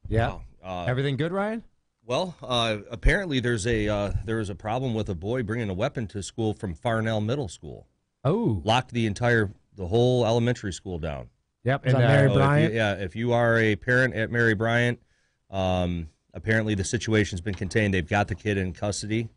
Yeah. Wow. Everything good, Ryan? Well, apparently there is a problem with a boy bringing a weapon to school from Farnell Middle School. Oh. Locked the whole elementary school down. Yep. Is And that Mary So Bryant? if you are a parent at Mary Bryant, apparently the situation's been contained. They've got the kid in custody.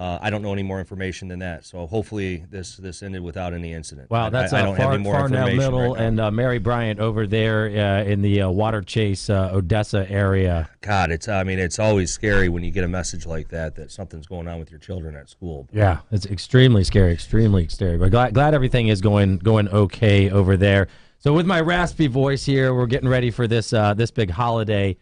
I don't know any more information than that. So hopefully this ended without any incident. Wow, that's I don't have any more Farnell information Middle right now. and Mary Bryant over there in the Water Chase, Odessa area. God, it's always scary when you get a message like that something's going on with your children at school. Yeah, it's extremely scary, extremely scary. But glad everything is going okay over there. So with my raspy voice here, we're getting ready for this big holiday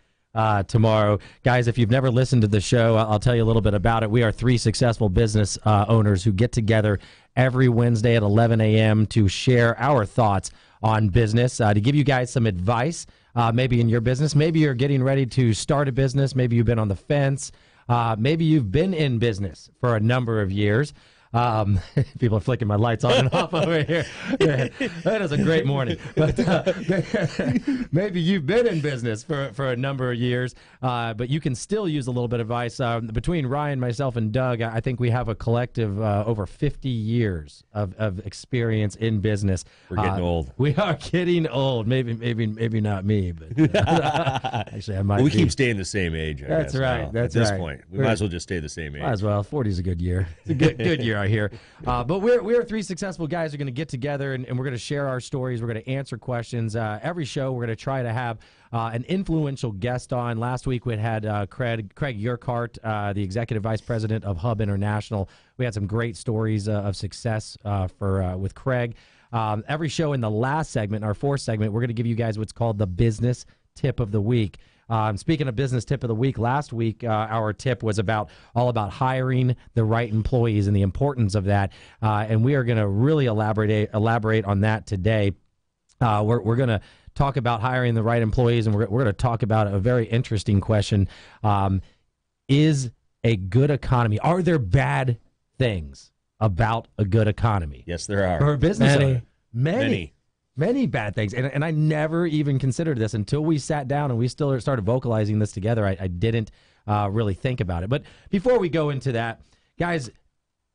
tomorrow. Guys, if you've never listened to the show, I'll tell you a little bit about it. We are three successful business owners who get together every Wednesday at 11 a.m. to share our thoughts on business, to give you guys some advice, maybe in your business. Maybe you're getting ready to start a business. Maybe you've been on the fence. Maybe you've been in business for a number of years. People are flicking my lights on and off over here. That is a great morning. But maybe you've been in business for a number of years, but you can still use a little bit of advice. Between Ryan, myself, and Doug, I think we have a collective over 50 years of experience in business. We're getting old. We are getting old. Maybe not me, but actually I might. We be. keep staying the same age. I That's guess, right. now. That's at this right. point, we might as well just stay the same age. Might as well. 40 is a good year. It's a good year out here. But we're three successful guys who are going to get together and we're going to share our stories. We're going to answer questions. Every show, we're going to try to have an influential guest on. Last week, we had Craig Urquhart, the executive vice president of Hub International. We had some great stories of success with Craig. Every show in the last segment, our fourth segment, we're going to give you guys what's called the business tip of the week. Speaking of business tip of the week, last week our tip was all about hiring the right employees and the importance of that, and we are going to really elaborate on that today. We're going to talk about hiring the right employees, and we're going to talk about a very interesting question: is a good economy? Are there bad things about a good economy? Yes, there are. For a business owner? Many. Many bad things, and I never even considered this until we sat down and we still started vocalizing this together. I didn't really think about it. But before we go into that, guys,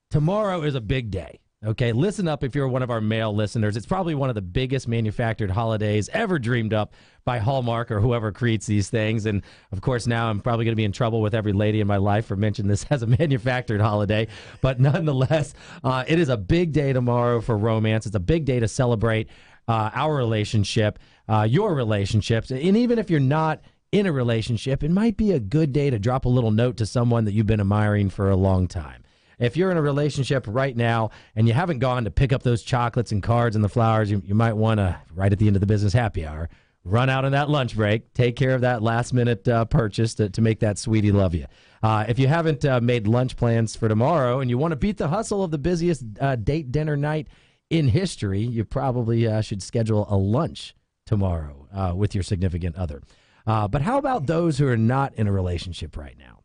tomorrow is a big day. Okay, listen up if you're one of our male listeners. It's probably one of the biggest manufactured holidays ever dreamed up by Hallmark or whoever creates these things. And, of course, now I'm probably going to be in trouble with every lady in my life for mentioning this as a manufactured holiday. But nonetheless, it is a big day tomorrow for romance. It's a big day to celebrate our relationship, your relationships. And even if you're not in a relationship, it might be a good day to drop a little note to someone that you've been admiring for a long time. If you're in a relationship right now and you haven't gone to pick up those chocolates and cards and the flowers, you might want to, right at the end of the business happy hour, run out on that lunch break, take care of that last-minute purchase to make that sweetie love you. If you haven't made lunch plans for tomorrow and you want to beat the hustle of the busiest date dinner night in history, you probably should schedule a lunch tomorrow with your significant other. But how about those who are not in a relationship right now?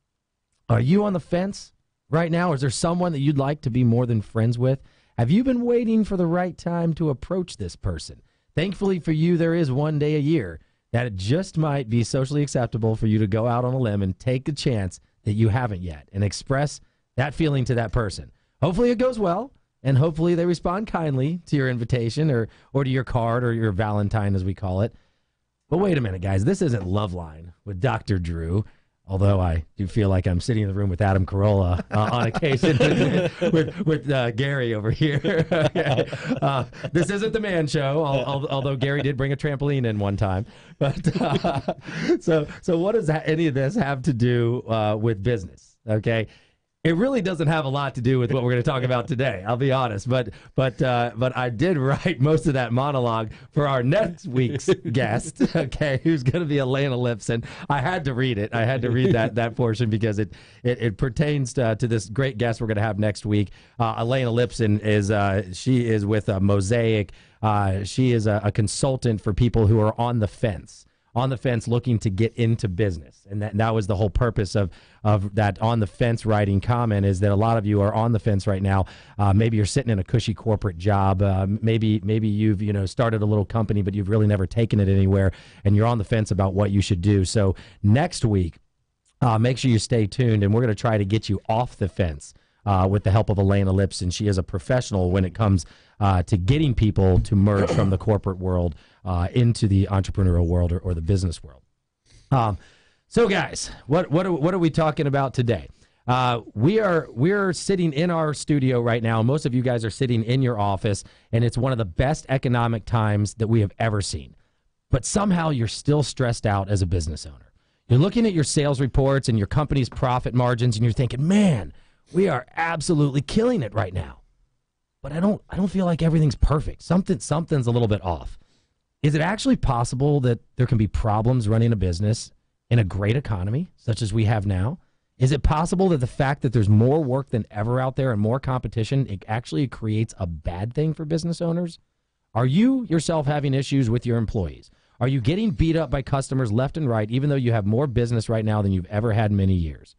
Are you on the fence right now? Is there someone that you'd like to be more than friends with? Have you been waiting for the right time to approach this person? Thankfully for you, there is one day a year that it just might be socially acceptable for you to go out on a limb and take a chance that you haven't yet and express that feeling to that person. Hopefully it goes well, and hopefully they respond kindly to your invitation or to your card or your Valentine, as we call it. But wait a minute, guys. This isn't Loveline with Dr. Drew, although I do feel like I'm sitting in the room with Adam Carolla on occasion with Gary over here. This isn't the man show, although Gary did bring a trampoline in one time. But so what does any of this have to do with business? Okay. It really doesn't have a lot to do with what we're going to talk about today. I'll be honest, but I did write most of that monologue for our next week's guest, okay, who's going to be Elena Lipson. I had to read it. I had to read that portion because it pertains to this great guest we're going to have next week. Elena Lipson she is with Mosaic. She is a consultant for people who are on the fence on the fence looking to get into business. And that was the whole purpose of that on the fence writing comment, is that a lot of you are on the fence right now. Maybe you're sitting in a cushy corporate job. Maybe you've started a little company, but you've really never taken it anywhere, and you're on the fence about what you should do. So next week, make sure you stay tuned, and we're going to try to get you off the fence with the help of Elena Lipson. She is a professional when it comes to getting people to merge from the corporate world into the entrepreneurial world or the business world. So, guys, what are we talking about today? We're sitting in our studio right now. Most of you guys are sitting in your office, and it's one of the best economic times that we have ever seen. But somehow you're still stressed out as a business owner. You're looking at your sales reports and your company's profit margins, and you're thinking, man, we are absolutely killing it right now. But I don't feel like everything's perfect. Something's a little bit off. Is it actually possible that there can be problems running a business in a great economy, such as we have now? Is it possible that the fact that there's more work than ever out there and more competition, it actually creates a bad thing for business owners? Are you yourself having issues with your employees? Are you getting beat up by customers left and right, even though you have more business right now than you've ever had in many years?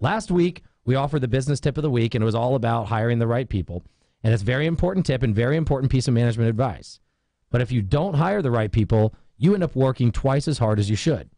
Last week, we offered the business tip of the week, and it was all about hiring the right people. And it's a very important tip and very important piece of management advice. But if you don't hire the right people, you end up working twice as hard as you should.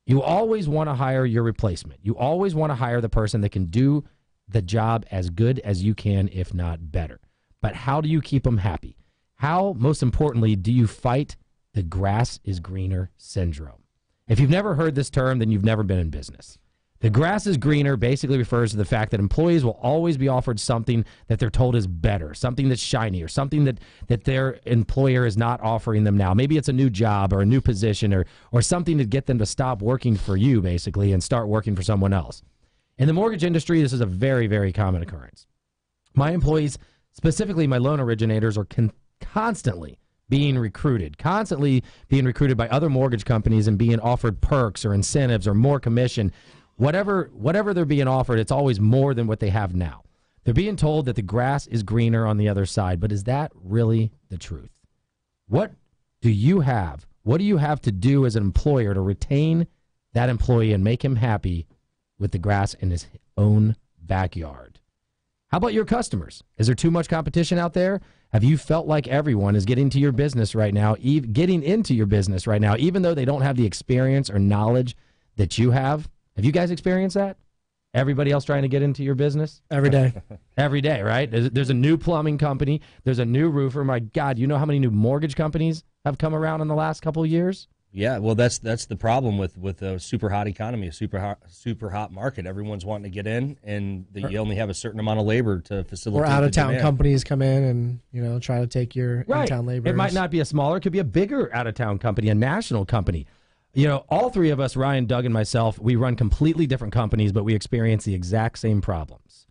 You always want to hire your replacement. You always want to hire the person that can do the job as good as you can, if not better. But how do you keep them happy? How, most importantly, do you fight the grass is greener syndrome? If you've never heard this term, then you've never been in business. The grass is greener basically refers to the fact that employees will always be offered something that they're told is better, something that's shiny, or something that their employer is not offering them now. Maybe it's a new job or a new position or something to get them to stop working for you, basically, and start working for someone else. In the mortgage industry, this is a very, very common occurrence. My employees, specifically my loan originators, are constantly being recruited by other mortgage companies and being offered perks or incentives or more commission. Whatever they're being offered, it's always more than what they have now. They're being told that the grass is greener on the other side, but is that really the truth? What do you have? What do you have to do as an employer to retain that employee and make him happy with the grass in his own backyard? How about your customers? Is there too much competition out there? Have you felt like everyone is getting into your business right now, even though they don't have the experience or knowledge that you have? Have you guys experienced that? Everybody else trying to get into your business? Every day. Every day, right? There's a new plumbing company. There's a new roofer. My God, you know how many new mortgage companies have come around in the last couple of years? Yeah, well, that's the problem with a super hot economy, a super hot market. Everyone's wanting to get in, and you only have a certain amount of labor to facilitate. Or out-of-town companies come in and try to take your in-town laborers. It might not be a smaller, it could be a bigger out-of-town company, a national company. All three of us, Ryan, Doug, and myself, we run completely different companies, but we experience the exact same problems.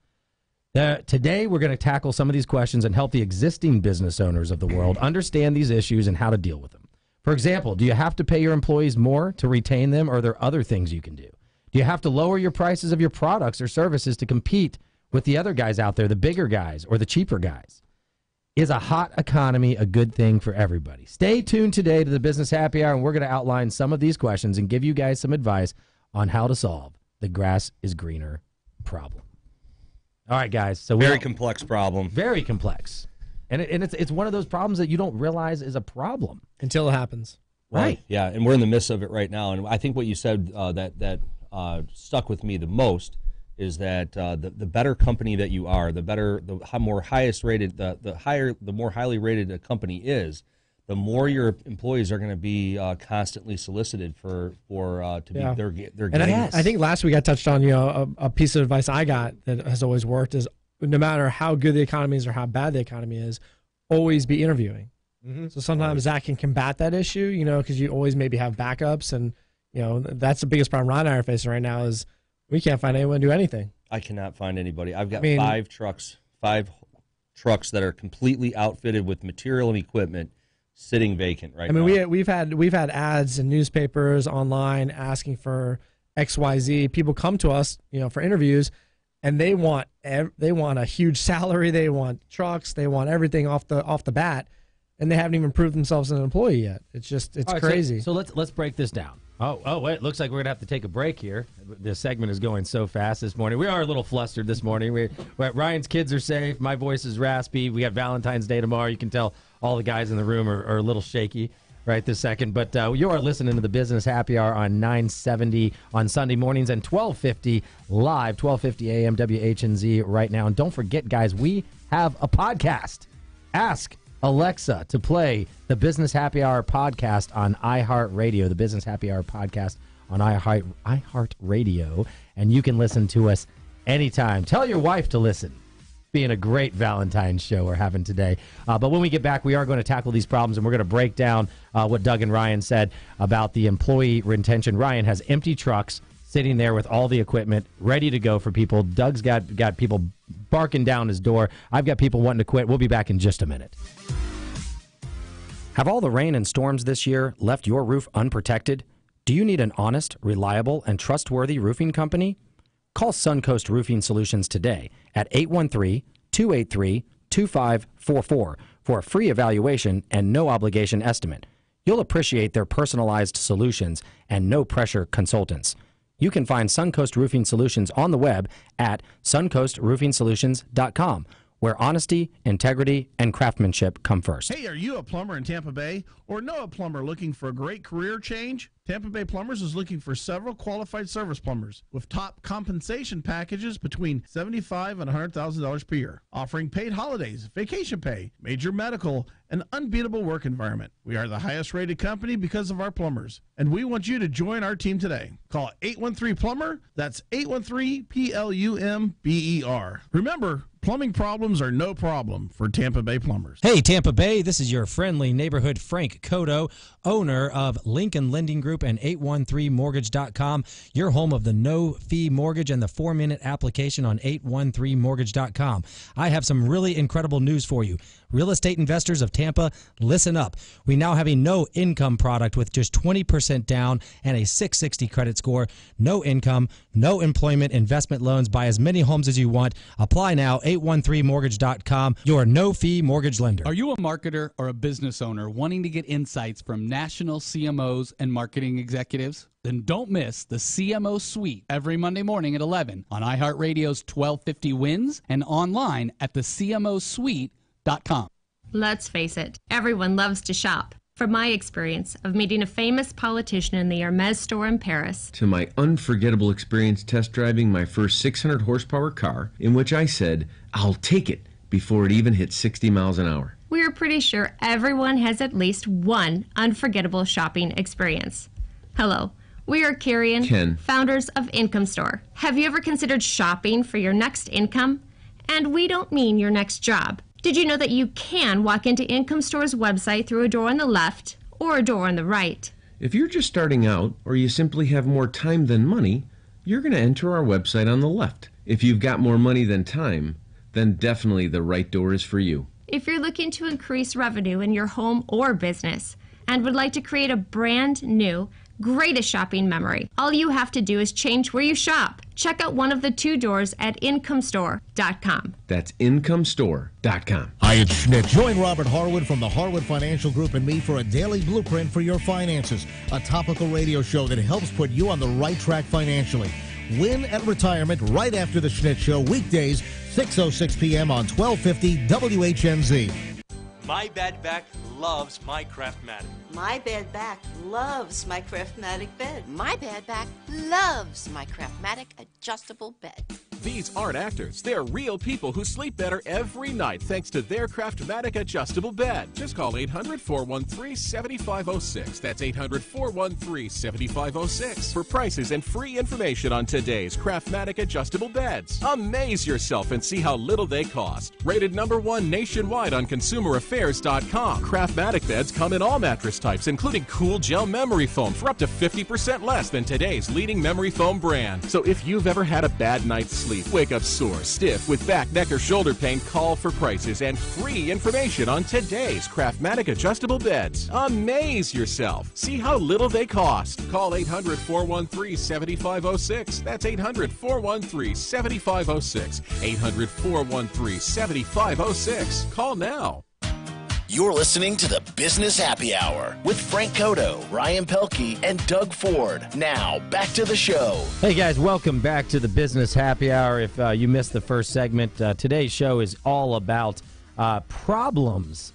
Today, we're going to tackle some of these questions and help the existing business owners of the world understand these issues and how to deal with them. For example, do you have to pay your employees more to retain them, or are there other things you can do? Do you have to lower your prices of your products or services to compete with the other guys out there, the bigger guys or the cheaper guys? Is a hot economy a good thing for everybody? Stay tuned today to the Business Happy Hour, and we're going to outline some of these questions and give you guys some advice on how to solve the grass is greener problem. All right, guys. So very complex problem. Very complex. And it's one of those problems that you don't realize is a problem. Until it happens. Right. Yeah, and we're in the midst of it right now. And I think what you said that stuck with me the most is that the better company that you are, the more highly rated a company is, the more your employees are going to be constantly solicited for their and I think last week I touched on a piece of advice I got that has always worked is no matter how good the economy is or how bad the economy is, always be interviewing. Mm-hmm. So sometimes that can combat that issue, because you always maybe have backups, and that's the biggest problem Ron and I are facing right now is we can't find anyone to do anything. I cannot find anybody. I've got 5 trucks that are completely outfitted with material and equipment sitting vacant right now. We've had ads in newspapers, online, asking for XYZ. People come to us, for interviews, and they want a huge salary. They want trucks. They want everything off the bat. and they haven't even proved themselves an employee yet. It's All right, crazy. So let's break this down. Oh, wait, looks like we're going to have to take a break here. This segment is going so fast this morning. We are a little flustered this morning. Ryan's kids are safe. My voice is raspy. We got Valentine's Day tomorrow. You can tell all the guys in the room are a little shaky right this second. But you are listening to the Business Happy Hour on 970 on Sunday mornings and 1250 live, 1250 a.m. WHNZ right now. And don't forget, guys, we have a podcast. Ask Alexa to play the Business Happy Hour podcast on iHeartRadio, the Business Happy Hour podcast on iHeartRadio, and you can listen to us anytime. Tell your wife to listen. Being a great Valentine's show we're having today. But when we get back, we are going to tackle these problems, and we're going to break down what Doug and Ryan said about the employee retention. Ryan has empty trucks sitting there with all the equipment ready to go for people. Doug's got people barking down his door. I've got people wanting to quit. We'll be back in just a minute. Have all the rain and storms this year left your roof unprotected? Do you need an honest, reliable, and trustworthy roofing company? Call Suncoast Roofing Solutions today at 813-283-2544 for a free evaluation and no obligation estimate. You'll appreciate their personalized solutions and no-pressure consultants. You can find Suncoast Roofing Solutions on the web at suncoastroofingsolutions.com, where honesty, integrity, and craftsmanship come first. Hey, are you a plumber in Tampa Bay or know a plumber looking for a great career change? Tampa Bay Plumbers is looking for several qualified service plumbers with top compensation packages between $75,000 and $100,000 per year, offering paid holidays, vacation pay, major medical, and unbeatable work environment. We are the highest rated company because of our plumbers, and we want you to join our team today. Call 813-PLUMBER. That's 813-PLUMBER. Remember, plumbing problems are no problem for Tampa Bay Plumbers. Hey, Tampa Bay, this is your friendly neighborhood Frank Coto, owner of Lincoln Lending Group and 813mortgage.com, your home of the no-fee mortgage and the 4-minute application on 813mortgage.com. I have some really incredible news for you. Real estate investors of Tampa, listen up. We now have a no-income product with just 20% down and a 660 credit score. No income, no employment, investment loans. Buy as many homes as you want. Apply now, 813mortgage.com, your no-fee mortgage lender. Are you a marketer or a business owner wanting to get insights from national CMOs and marketing executives? Then don't miss the CMO Suite every Monday morning at 11 on iHeartRadio's 1250 Wins and online at thecmosuite.com. Let's face it, everyone loves to shop. From my experience of meeting a famous politician in the Hermes store in Paris, to my unforgettable experience test driving my first 600 horsepower car, in which I said, I'll take it, before it even hit 60 miles an hour. we are pretty sure everyone has at least one unforgettable shopping experience. Hello. We are Carrie and Ken, founders of Income Store. Have you ever considered shopping for your next income? And we don't mean your next job. Did you know that you can walk into Income Store's website through a door on the left or a door on the right? if you're just starting out or you simply have more time than money, you're going to enter our website on the left. If you've got more money than time, then definitely the right door is for you. If you're looking to increase revenue in your home or business and would like to create a brand new, greatest shopping memory, all you have to do is change where you shop. Check out one of the two doors at incomestore.com. That's incomestore.com. Hi, it's Schmidt. Join Robert Harwood from the Harwood Financial Group and me for a daily blueprint for your finances, a topical radio show that helps put you on the right track financially. Win at retirement right after the Schmidt Show, weekdays, 6:06 p.m. on 1250 WHNZ. My bad back loves my Craftmatic. My bad back loves my Craftmatic bed. My bad back loves my Craftmatic adjustable bed. These aren't actors. They're real people who sleep better every night thanks to their Craftmatic adjustable bed. Just call 800-413-7506. That's 800-413-7506 for prices and free information on today's Craftmatic adjustable beds. Amaze yourself and see how little they cost. Rated #1 nationwide on ConsumerAffairs.com. Craftmatic beds come in all mattress types, including cool gel memory foam for up to 50% less than today's leading memory foam brand. So if you've ever had a bad night's sleep, wake up sore, stiff, with back, neck, or shoulder pain, call for prices and free information on today's Craftmatic adjustable beds. Amaze yourself. See how little they cost. Call 800-413-7506. That's 800-413-7506. 800-413-7506. Call now. You're listening to the Business Happy Hour with Frank Coto, Ryan Pelky, and Doug Ford. Now, back to the show. Hey, guys, welcome back to the Business Happy Hour. If you missed the first segment, today's show is all about problems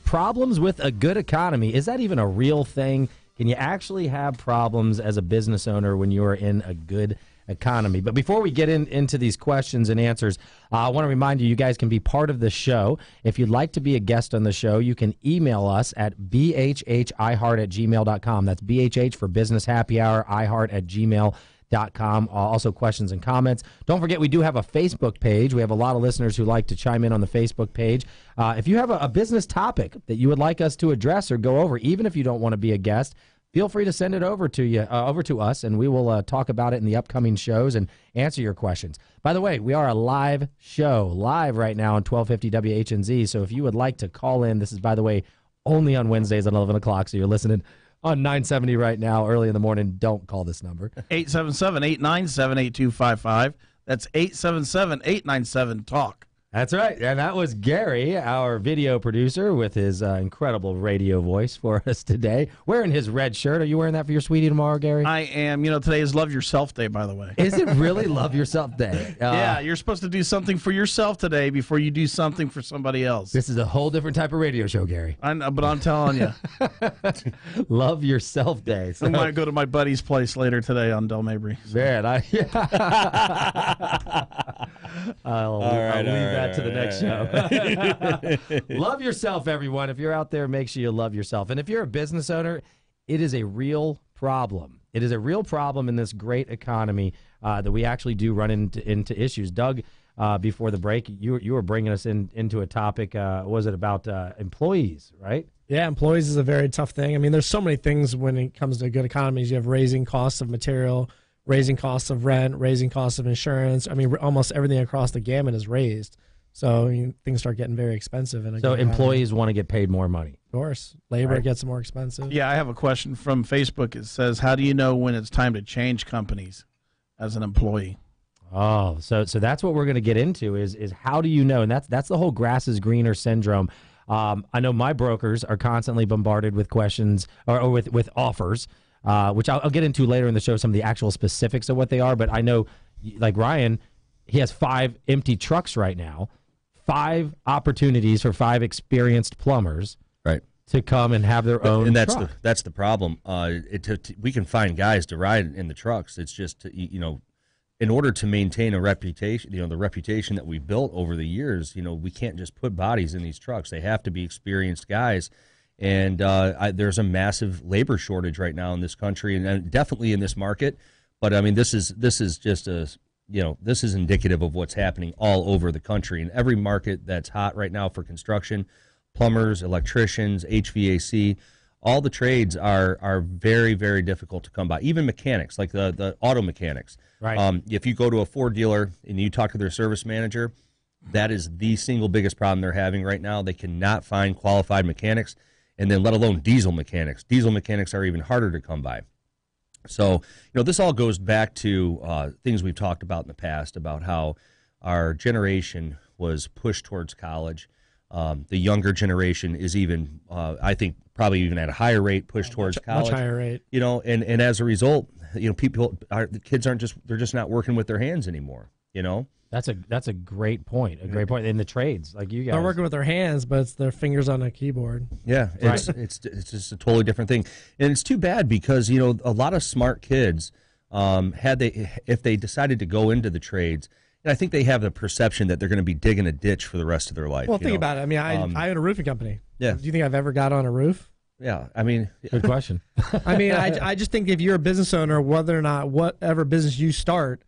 with a good economy. Is that even a real thing? Can you actually have problems as a business owner when you're in a good economy? But before we get into these questions and answers, I want to remind you, you guys can be part of the show. If you'd like to be a guest on the show, you can email us at bhhiheart@gmail.com. That's BHH for Business Happy Hour, iheart@gmail.com. Also questions and comments. Don't forget, we do have a Facebook page. We have a lot of listeners who like to chime in on the Facebook page. If you have a business topic that you would like us to address or go over, even if you don't want to be a guest, feel free to send it over to us, and we will talk about it in the upcoming shows and answer your questions. By the way, we are a live show, live right now on 1250 WHNZ. So if you would like to call in, this is, by the way, only on Wednesdays at 11 o'clock. So you're listening on 970 right now, early in the morning. Don't call this number. 877-897-8255. That's 877-897-TALK. That's right. And that was Gary, our video producer, with his incredible radio voice for us today, wearing his red shirt. Are you wearing that for your sweetie tomorrow, Gary? I am. You know, today is Love Yourself Day, by the way. Is it really Love Yourself Day? Yeah, you're supposed to do something for yourself today before you do something for somebody else. This is a whole different type of radio show, Gary. I know, but I'm telling you. Love Yourself Day. So. I might go to my buddy's place later today on Del Mabry. Man, I'll leave that to the next show. Love yourself, everyone. If you're out there, make sure you love yourself. And if you're a business owner, it is a real problem. It is a real problem in this great economy that we actually do run into issues. Doug, before the break, you were bringing us into a topic. Was it about employees, right? Yeah, employees is a very tough thing. I mean, there's so many things when it comes to good economies. You have raising costs of material, raising costs of rent, raising costs of insurance. I mean, almost everything across the gamut is raised. So things start getting very expensive. So employees want to get paid more money. Of course. Labor gets more expensive. Yeah, I have a question from Facebook. It says, how do you know when it's time to change companies as an employee? Oh, so that's what we're going to get into is how do you know? And that's the whole grass is greener syndrome. I know my brokers are constantly bombarded with questions or with offers, which I'll get into later in the show, some of the actual specifics of what they are. But I know, like Ryan, he has 5 empty trucks right now, 5 opportunities for 5 experienced plumbers, right, to come and have their own. And that's truck. that's the problem. We can find guys to ride in the trucks. It's just in order to maintain a reputation, the reputation that we built over the years, we can't just put bodies in these trucks. They have to be experienced guys. And there's a massive labor shortage right now in this country, and definitely in this market. But I mean, this is just this is indicative of what's happening all over the country. In every market that's hot right now for construction, plumbers, electricians, HVAC, all the trades are very, very difficult to come by. Even mechanics, like the auto mechanics. Right. If you go to a Ford dealer and you talk to their service manager, that is the single biggest problem they're having right now. They cannot find qualified mechanics, and then let alone diesel mechanics. Diesel mechanics are even harder to come by. So, this all goes back to things we've talked about in the past about how our generation was pushed towards college. The younger generation is even, I think, probably even at a higher rate pushed towards college. Much higher rate. And as a result, the kids they're just not working with their hands anymore. That's a great point. A great point in the trades, like you guys. They're working with their hands, but it's their fingers on a keyboard. Yeah, it's just a totally different thing, and it's too bad because a lot of smart kids, if they decided to go into the trades, and I think they have the perception that they're going to be digging a ditch for the rest of their life. Well, think about it. I mean, I own a roofing company. Yeah. Do you think I've ever got on a roof? Yeah, I mean, good question. I mean, I just think if you're a business owner, whether or not whatever business you start,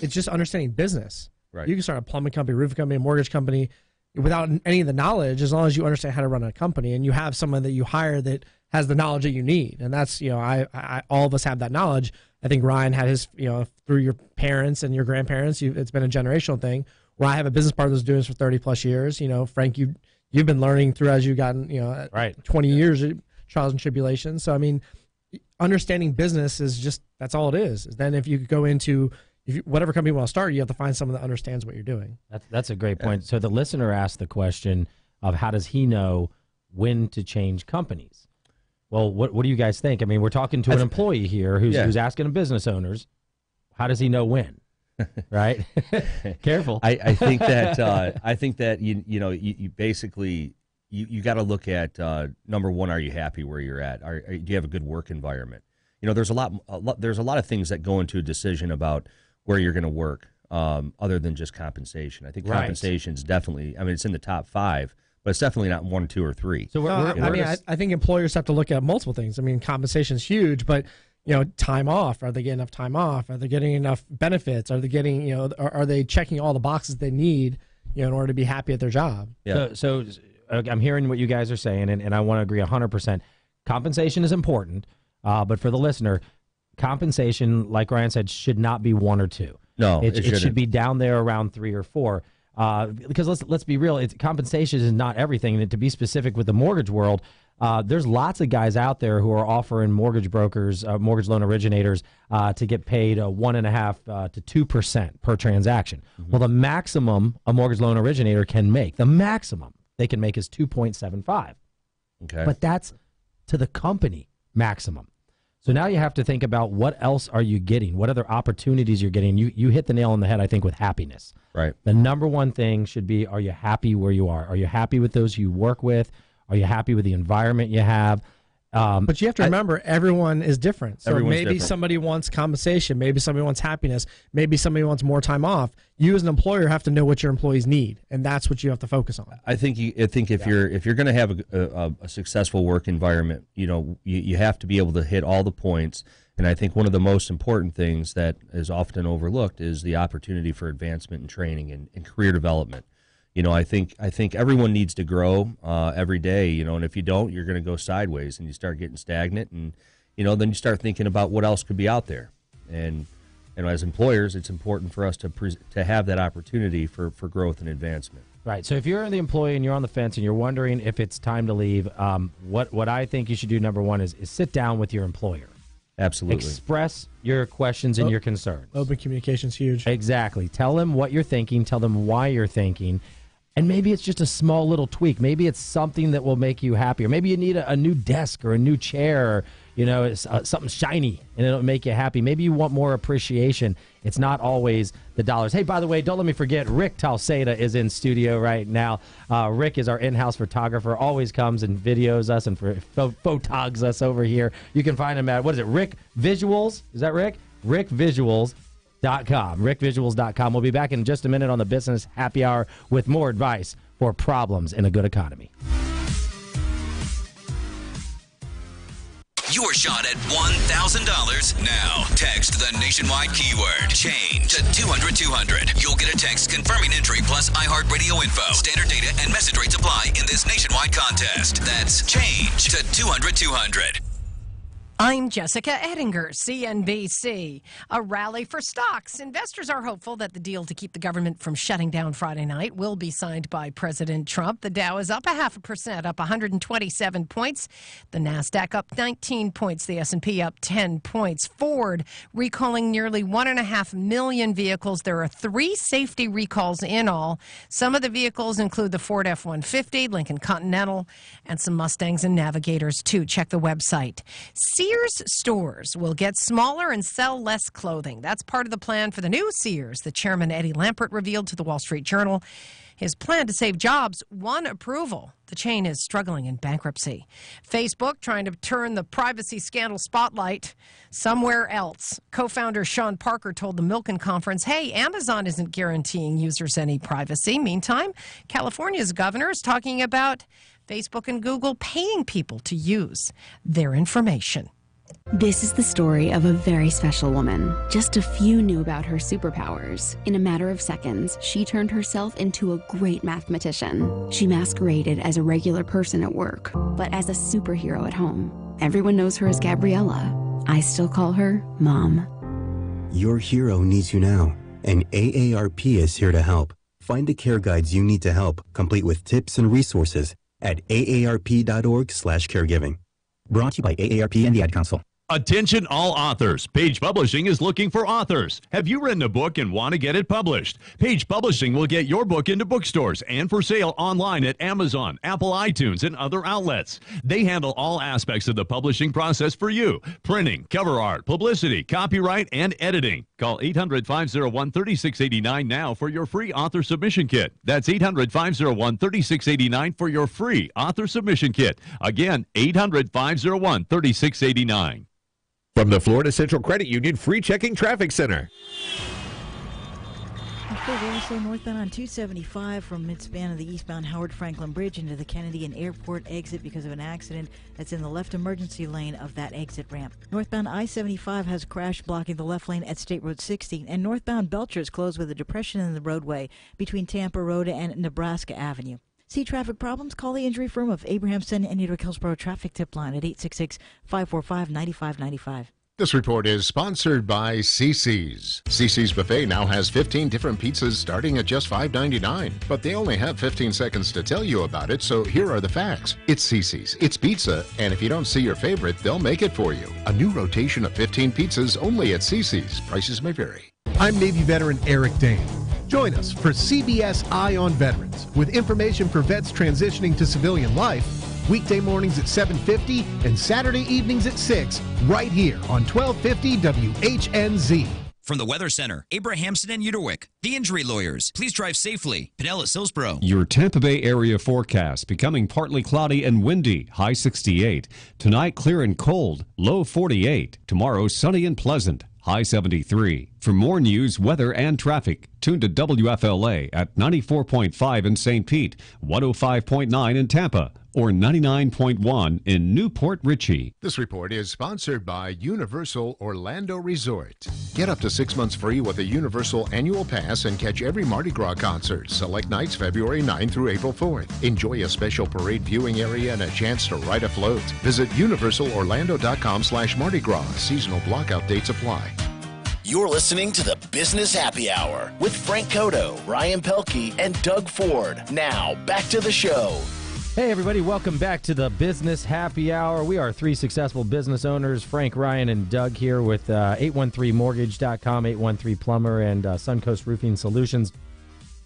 it's just understanding business. Right. You can start a plumbing company, roofing company, a mortgage company without any of the knowledge, as long as you understand how to run a company and you have someone that you hire that has the knowledge that you need. And that's, I all of us have that knowledge. I think Ryan had his, through your parents and your grandparents, it's been a generational thing where I have a business partner that's doing this for 30 plus years. Frank, you've been learning through as you've gotten, right. 20 years of trials and tribulations. So, I mean, understanding business is just, that's all it is. Then if you go into whatever company you want to start, you have to find someone that understands what you're doing. That's a great point. So the listener asked the question of how does he know when to change companies. Well, what do you guys think? I mean, we're talking to an employee here who's asking business owners, how does he know when? Right? Careful. I think that you basically you got to look at number one, are you happy where you're at? Do you have a good work environment? There's a lot of things that go into a decision about where you're going to work, other than just compensation. I think compensation is definitely, it's in the top 5, but it's definitely not 1, 2, or 3. So I think employers have to look at multiple things. I mean, compensation is huge, but time off. Are they getting enough time off? Are they getting enough benefits? Are they getting, are they checking all the boxes they need, in order to be happy at their job? Yeah. So I'm hearing what you guys are saying, and I want to agree 100%. Compensation is important, but for the listener, compensation, like Ryan said, should not be 1 or 2. No, it should be down there around 3 or 4. Because let's be real, compensation is not everything. And to be specific with the mortgage world, there's lots of guys out there who are offering mortgage brokers, mortgage loan originators, to get paid 1.5% to 2% per transaction. Mm-hmm. Well, the maximum a mortgage loan originator can make, the maximum they can make is 2.75. Okay, but that's to the company maximum. So now you have to think about what else are you getting? What other opportunities you're getting? You hit the nail on the head, I think, with happiness. Right. The number one thing should be, are you happy where you are? Are you happy with those you work with? Are you happy with the environment you have? But you have to remember, everyone is different. So maybe different. Somebody wants compensation. Maybe somebody wants happiness. Maybe somebody wants more time off. You as an employer have to know what your employees need, and that's what you have to focus on. I think if you're going to have a successful work environment, you have to be able to hit all the points. And I think one of the most important things that is often overlooked is the opportunity for advancement and training and career development. I think everyone needs to grow every day, and if you don't, you're going to go sideways and you start getting stagnant, and then you start thinking about what else could be out there. And as employers, it's important for us to have that opportunity for growth and advancement. Right. So if you're the employee and you're on the fence and you're wondering if it's time to leave, what I think you should do, number one, is sit down with your employer. Absolutely. Express your questions and your concerns. Open communication is huge. Exactly. Tell them what you're thinking. Tell them why you're thinking. And maybe it's just a small little tweak. Maybe it's something that will make you happier. Maybe you need a new desk or a new chair, or it's, something shiny, and it'll make you happy. Maybe you want more appreciation. It's not always the dollars. Hey, by the way, don't let me forget, Rick Talseda is in studio right now. Rick is our in-house photographer, always comes and videos us and photogs us over here. You can find him at, what is it, Rick Visuals? Is that Rick? RickVisuals.com. RickVisuals.com. We'll be back in just a minute on the Business Happy Hour with more advice for problems in a good economy. Your shot at $1,000 now. Text the nationwide keyword change to 200-200. You'll get a text confirming entry plus iHeartRadio info. Standard data and message rates apply in this nationwide contest. That's change to 200-200. I'm Jessica Ettinger, CNBC. A rally for stocks. Investors are hopeful that the deal to keep the government from shutting down Friday night will be signed by President Trump. The Dow is up 0.5%, up 127 points. The Nasdaq up 19 points. The S&P up 10 points. Ford recalling nearly 1.5 million vehicles. There are 3 safety recalls in all. Some of the vehicles include the Ford F-150, Lincoln Continental, and some Mustangs and Navigators, too. Check the website. Sears stores will get smaller and sell less clothing. That's part of the plan for the new Sears. The chairman, Eddie Lampert, revealed to the Wall Street Journal his plan to save jobs, one approval. The chain is struggling in bankruptcy. Facebook trying to turn the privacy scandal spotlight somewhere else. Co-founder Sean Parker told the Milken Conference, hey, Amazon isn't guaranteeing users any privacy. Meantime, California's governor is talking about Facebook and Google paying people to use their information. This is the story of a very special woman. Just a few knew about her superpowers. In a matter of seconds, she turned herself into a great mathematician. She masqueraded as a regular person at work, but as a superhero at home. Everyone knows her as Gabriella. I still call her Mom. Your hero needs you now, and AARP is here to help. Find the care guides you need to help, complete with tips and resources at aarp.org/caregiving. Brought to you by AARP and the Ad Council. Attention all authors. Page Publishing is looking for authors. Have you written a book and want to get it published? Page Publishing will get your book into bookstores and for sale online at Amazon, Apple iTunes, and other outlets. They handle all aspects of the publishing process for you. Printing, cover art, publicity, copyright, and editing. Call 800-501-3689 now for your free author submission kit. That's 800-501-3689 for your free author submission kit. Again, 800-501-3689. From the Florida Central Credit Union Free Checking Traffic Center. Okay, very slow northbound on 275 from midspan of the eastbound Howard Franklin Bridge into the Kennedy and Airport exit because of an accident that's in the left emergency lane of that exit ramp. Northbound I-75 has a crash blocking the left lane at State Road 60, and northbound Belcher is closed with a depression in the roadway between Tampa Road and Nebraska Avenue. See traffic problems? Call the injury firm of Abrahamson and Newark Hillsborough Traffic Tip Line at 866-545-9595. This report is sponsored by CC's. CC's Buffet now has 15 different pizzas starting at just $5.99. But they only have 15 seconds to tell you about it, so here are the facts. It's CC's, it's pizza, and if you don't see your favorite, they'll make it for you. A new rotation of 15 pizzas only at CC's. Prices may vary. I'm Navy veteran Eric Dane. Join us for CBS Eye on Veterans with information for vets transitioning to civilian life. Weekday mornings at 7:50 and Saturday evenings at 6, right here on 1250 WHNZ. From the Weather Center, Abrahamson and Uterwick, the injury lawyers. Please drive safely. Pinellas, Hillsborough. Your Tampa Bay area forecast becoming partly cloudy and windy, high 68. Tonight, clear and cold, low 48. Tomorrow, sunny and pleasant, high 73. For more news, weather, and traffic, tune to WFLA at 94.5 in St. Pete, 105.9 in Tampa, or 99.1 in Newport Richey. This report is sponsored by Universal Orlando Resort. Get up to 6 months free with a Universal Annual Pass and catch every Mardi Gras concert, select nights February 9 through April 4th. Enjoy a special parade viewing area and a chance to ride a float. Visit universalorlando.com/Mardi Gras. Seasonal blockout dates apply. You're listening to the Business Happy Hour with Frank Coto, Ryan Pelky, and Doug Ford. Now, back to the show. Hey, everybody, welcome back to the Business Happy Hour. We are three successful business owners, Frank, Ryan, and Doug here with 813mortgage.com, 813plumber, and Suncoast Roofing Solutions.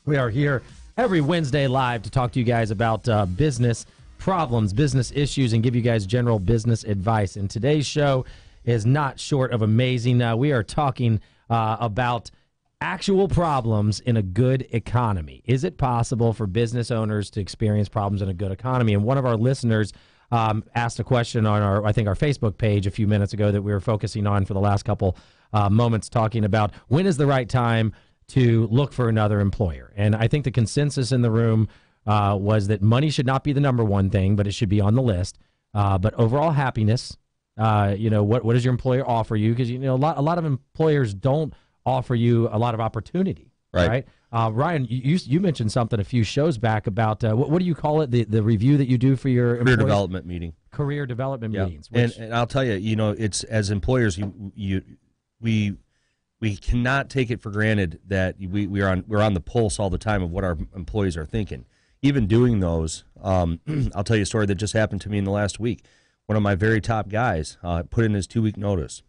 We are here every Wednesday live to talk to you guys about business problems, business issues, and give you guys general business advice. And today's show is not short of amazing. We are talking about actual problems in a good economy. Is it possible for business owners to experience problems in a good economy? And one of our listeners asked a question on our Facebook page a few minutes ago that we were focusing on for the last couple moments, talking about when is the right time to look for another employer. And I think the consensus in the room was that money should not be the number one thing, but it should be on the list. But overall happiness, what does your employer offer you? Because a lot of employers don't offer you a lot of opportunity, right? Ryan, you mentioned something a few shows back about what do you call it? The review that you do for your career development meeting. Career development meetings. And I'll tell you, it's as employers, we cannot take it for granted that we're on the pulse all the time of what our employees are thinking. Even doing those, I'll tell you a story that just happened to me in the last week. One of my very top guys put in his 2-week notice.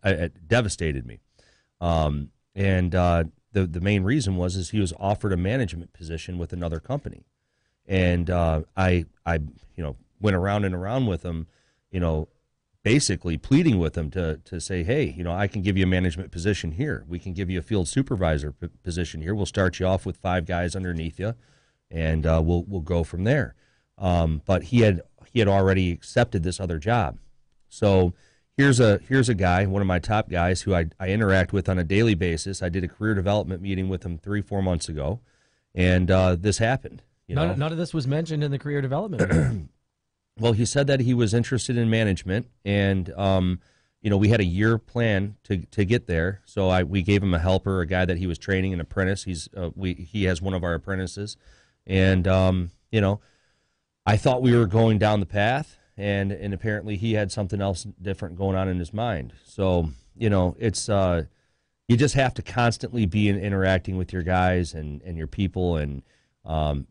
It devastated me. The main reason was he was offered a management position with another company, and I went around and around with him, basically pleading with him to say, hey, I can give you a management position here. We can give you a field supervisor position here. We'll start you off with 5 guys underneath you, and we'll go from there. But he had already accepted this other job, so. Here's a guy, one of my top guys, who I interact with on a daily basis. I did a career development meeting with him 3-4 months ago, and this happened. None of this was mentioned in the career development meeting. Well, he said that he was interested in management, and we had a year plan to get there. So we gave him a helper, a guy that he was training, an apprentice. He has one of our apprentices, and I thought we were going down the path. And apparently he had something else different going on in his mind. So, it's you just have to constantly be interacting with your guys and your people, and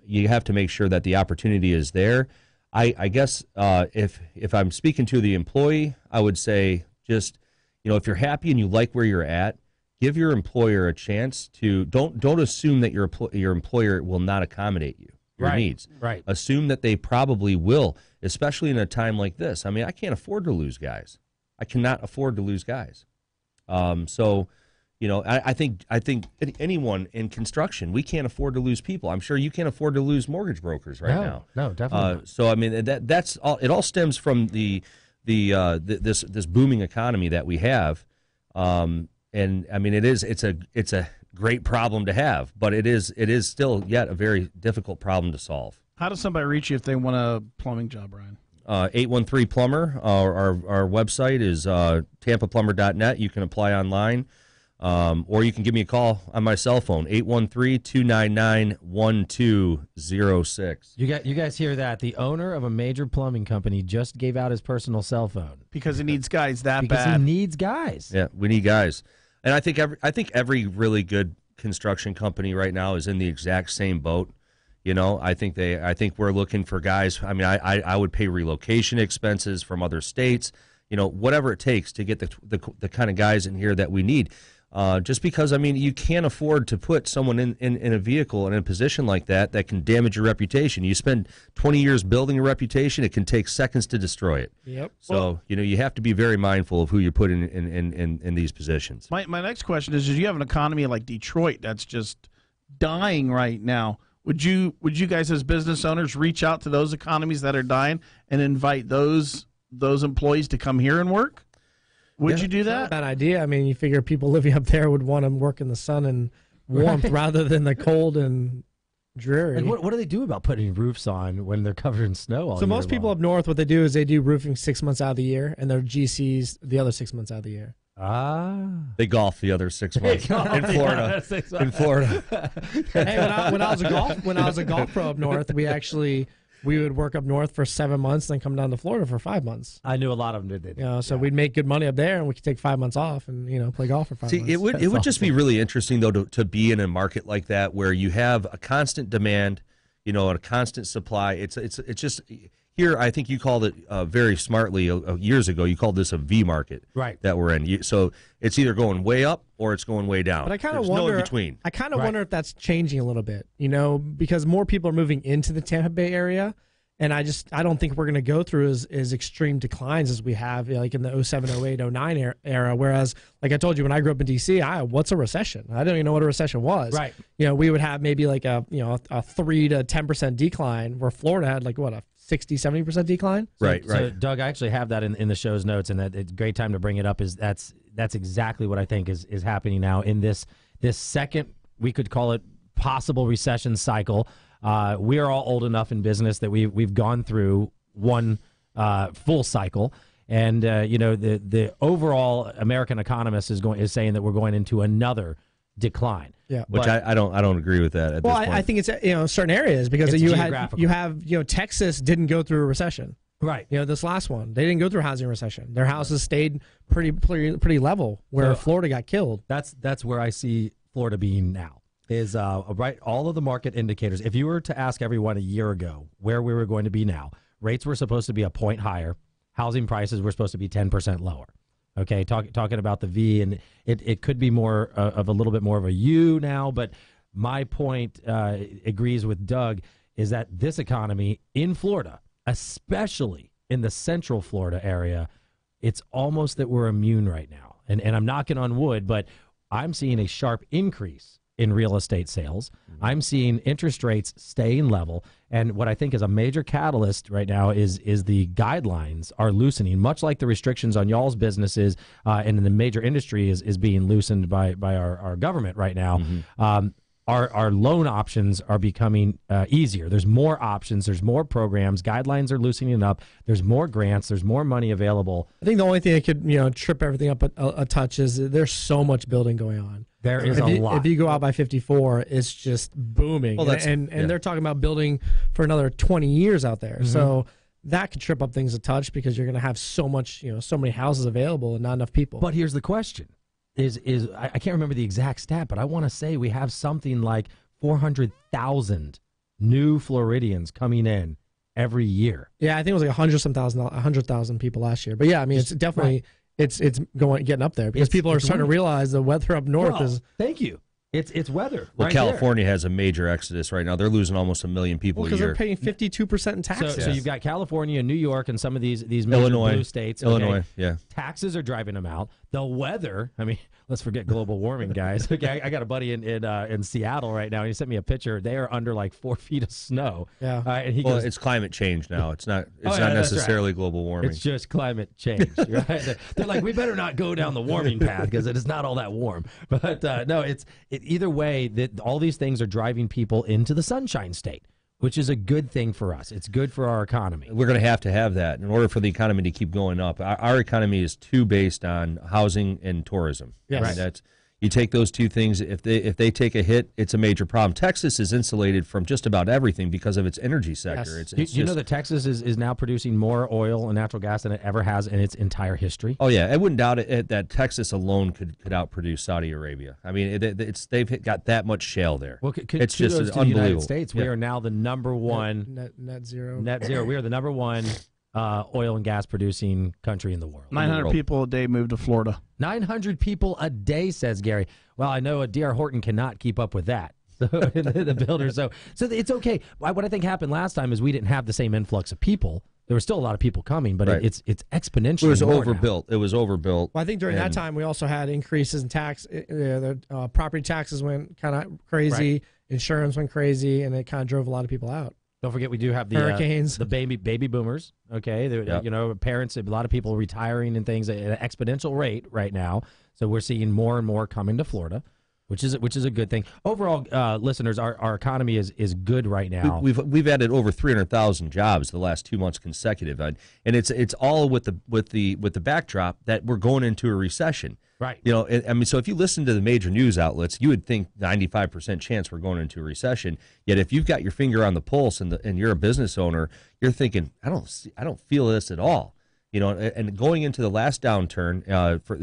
you have to make sure that the opportunity is there. I guess if I'm speaking to the employee, I would say Just, if you're happy and you like where you're at, give your employer a chance to don't assume that your employer will not accommodate your needs. Right. Assume that they probably will, especially in a time like this. I mean, I can't afford to lose guys. I cannot afford to lose guys. I think anyone in construction, we can't afford to lose people. I'm sure you can't afford to lose mortgage brokers now. No, definitely not. So I mean, that's all. It all stems from this booming economy that we have. And I mean, it's a great problem to have, but it is still yet a very difficult problem to solve. How does somebody reach you if they want a plumbing job, Brian? 813 Plumber. Our website is tampaplumber.net. You can apply online, or you can give me a call on my cell phone, 813-299-1206. You guys hear that? The owner of a major plumbing company just gave out his personal cell phone because he needs guys bad. Because he needs guys. Yeah, we need guys, and I think every really good construction company right now is in the exact same boat. I think we're looking for guys. I mean, I would pay relocation expenses from other states, whatever it takes to get the kind of guys in here that we need. Just because, I mean, you can't afford to put someone in a vehicle and in a position like that can damage your reputation. You spend 20 years building a reputation, it can take seconds to destroy it. Yep. So, you have to be very mindful of who you put in these positions. My next question is you have an economy like Detroit that's just dying right now. Would you guys as business owners reach out to those economies that are dying and invite those employees to come here and work? Would you do that? Not a bad idea. I mean, you figure people living up there would want to work in the sun and warmth rather than the cold and dreary. And what do they do about putting roofs on when they're covered in snow all So most people up north, what they do is they do roofing 6 months out of the year, and their GCs the other 6 months out of the year. They golf the other 6 months in Florida. Hey, when I was a golf pro up north, we would work up north for 7 months, then come down to Florida for 5 months. I knew a lot of them did. So we'd make good money up there, and we could take 5 months off and play golf for 5 months. It would just be really interesting though to be in a market like that where you have a constant demand, and a constant supply. It's just. Here, I think you called it very smartly years ago. You called this a V market, right? That we're in. So it's either going way up or it's going way down. But I kind of wonder. No in between. I kind of wonder if that's changing a little bit. Because more people are moving into the Tampa Bay area, and I don't think we're going to go through as extreme declines as we have like in the 07, 08, 09 era. Whereas, like I told you, when I grew up in D.C., what's a recession? I didn't even know what a recession was. Right. We would have maybe like a 3 to 10% decline, where Florida had like a 60-70% decline. Right. So Doug, I actually have that in the show's notes, and that it's a great time to bring it up. Is that's exactly what I think is happening now in this second, we could call it, possible recession cycle. We are all old enough in business that we've gone through one full cycle, and the overall American economist is saying that we're going into another decline. Yeah, which I don't agree with that. At this point. I think it's certain areas because you have Texas didn't go through a recession. Right. This last one, they didn't go through a housing recession. Their houses stayed pretty level, where Florida got killed. That's where I see Florida being now. Is right, all of the market indicators. If you were to ask everyone a year ago where we were going to be now, rates were supposed to be a point higher. Housing prices were supposed to be 10% lower. Okay, talking about the V, and it could be more of a little bit more of a U now, but my point agrees with Doug, is that this economy in Florida, especially in the central Florida area, it's almost that we're immune right now. And I'm knocking on wood, but I'm seeing a sharp increase in real estate sales. I'm seeing interest rates staying level. And what I think is a major catalyst right now is the guidelines are loosening, much like the restrictions on y'all's businesses and in the major industry is being loosened by our government right now. Mm-hmm. Our loan options are becoming easier. There's more options. There's more programs. Guidelines are loosening up. There's more grants. There's more money available. I think the only thing that could trip everything up a touch is there's so much building going on. There is a lot. If you go out by 54, it's just booming. Well, and they're talking about building for another 20 years out there. Mm-hmm. So that could trip up things a touch because you're going to have so much, so many houses available and not enough people. But here's the question. I can't remember the exact stat, but I want to say we have something like 400,000 new Floridians coming in every year. Yeah, I think it was like 100,000 people last year. But yeah, I mean, it's definitely it's getting up there because people are starting to realize the weather up north is. Thank you. It's weather. Well, right California has a major exodus right now. They're losing almost 1 million people a year. Because they're paying 52% in taxes. So you've got California, New York, and some of these major blue states. Illinois, yeah. Taxes are driving them out. The weather, I mean, let's forget global warming, guys. Okay, I got a buddy in Seattle right now, and he sent me a picture. They are under like 4 feet of snow. Yeah. And he well, goes, it's climate change now. It's not necessarily global warming. It's just climate change. Right? They're like, we better not go down the warming path because it is not all that warm. But no, either way, that all these things are driving people into the sunshine state, which is a good thing for us. It's good for our economy. We're going to have that in order for the economy to keep going up. Our economy is too based on housing and tourism. Yes. Right? That's you take those two things. If they take a hit, it's a major problem. Texas is insulated from just about everything because of its energy sector. Yes. It's you know that Texas is now producing more oil and natural gas than it ever has in its entire history? Oh, yeah. I wouldn't doubt it that Texas alone could outproduce Saudi Arabia. I mean, they've got that much shale there. Well, it's just to the unbelievable. United States. We are now the number one. Net zero. Net zero. We are the number one oil and gas producing country in the world. 900 people a day move to Florida. 900 people a day, says Gary. Well, I know D.R. Horton cannot keep up with that. The builder. So it's okay. What I think happened last time is we didn't have the same influx of people. There were still a lot of people coming, but right. it's exponentially. It was more overbuilt. now. It was overbuilt. Well, I think during that time we also had increases in tax. The property taxes went kind of crazy. Right. Insurance went crazy, and it kind of drove a lot of people out. Don't forget, we do have the hurricanes, the baby boomers. Okay, yep. Parents, a lot of people retiring and things at an exponential rate right now. So we're seeing more and more coming to Florida, which is a good thing. Overall, listeners, our economy is good right now. We've added over 300,000 jobs the last 2 months consecutive, and it's all with the backdrop that we're going into a recession. Right. I mean, so if you listen to the major news outlets, you would think 95% chance we're going into a recession. Yet if you've got your finger on the pulse and you're a business owner, you're thinking, I don't feel this at all. And going into the last downturn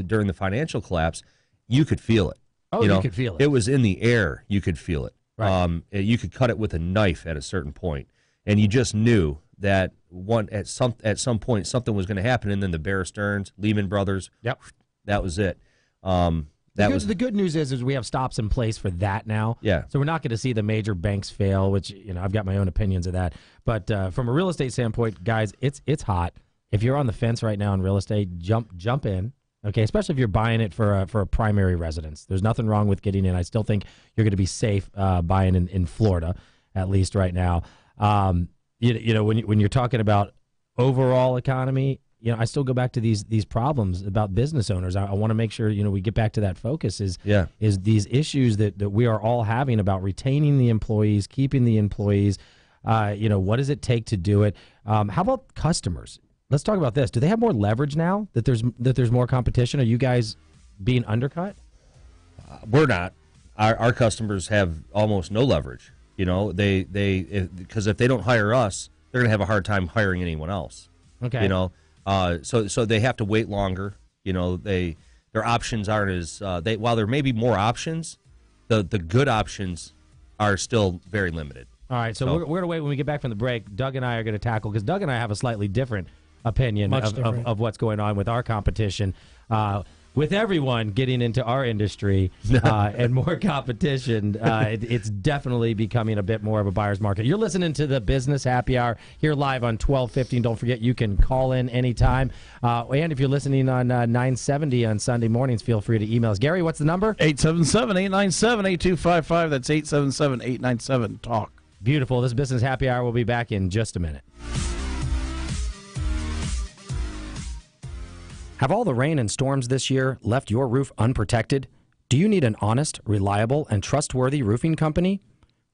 during the financial collapse, you could feel it. Oh, you could feel it. It was in the air. You could feel it. Right. You could cut it with a knife at a certain point, and you just knew that at some point something was going to happen. And then the Bear Stearns, Lehman Brothers. Yep. That was it. The good news is we have stops in place for that now. Yeah. So we're not going to see the major banks fail, which I've got my own opinions of that. But from a real estate standpoint, guys, it's hot. If you're on the fence right now in real estate, jump in. Okay, especially if you're buying it for a primary residence. There's nothing wrong with getting in. I still think you're going to be safe buying in Florida, at least right now. When you're talking about overall economy, I still go back to these problems about business owners. I want to make sure we get back to that focus. Is these issues that we are all having about retaining the employees, keeping the employees. What does it take to do it? How about customers? Let's talk about this. Do they have more leverage now that there's more competition? Are you guys being undercut? We're not. Our customers have almost no leverage. Because if they don't hire us, they're going to have a hard time hiring anyone else. Okay. So they have to wait longer. Their options aren't as while there may be more options, the good options are still very limited. All right, so we're going to wait when we get back from the break. Doug and I are going to tackle, because Doug and I have a slightly different opinion of what's going on with our competition. With everyone getting into our industry and more competition, it's definitely becoming a bit more of a buyer's market. You're listening to the Business Happy Hour here live on 12:15. Don't forget, you can call in anytime. And if you're listening on 970 on Sunday mornings, feel free to email us. Gary, what's the number? 877-897-8255. That's 877-897-TALK. Beautiful. This Business Happy Hour will be back in just a minute. Have all the rain and storms this year left your roof unprotected? Do you need an honest, reliable, and trustworthy roofing company?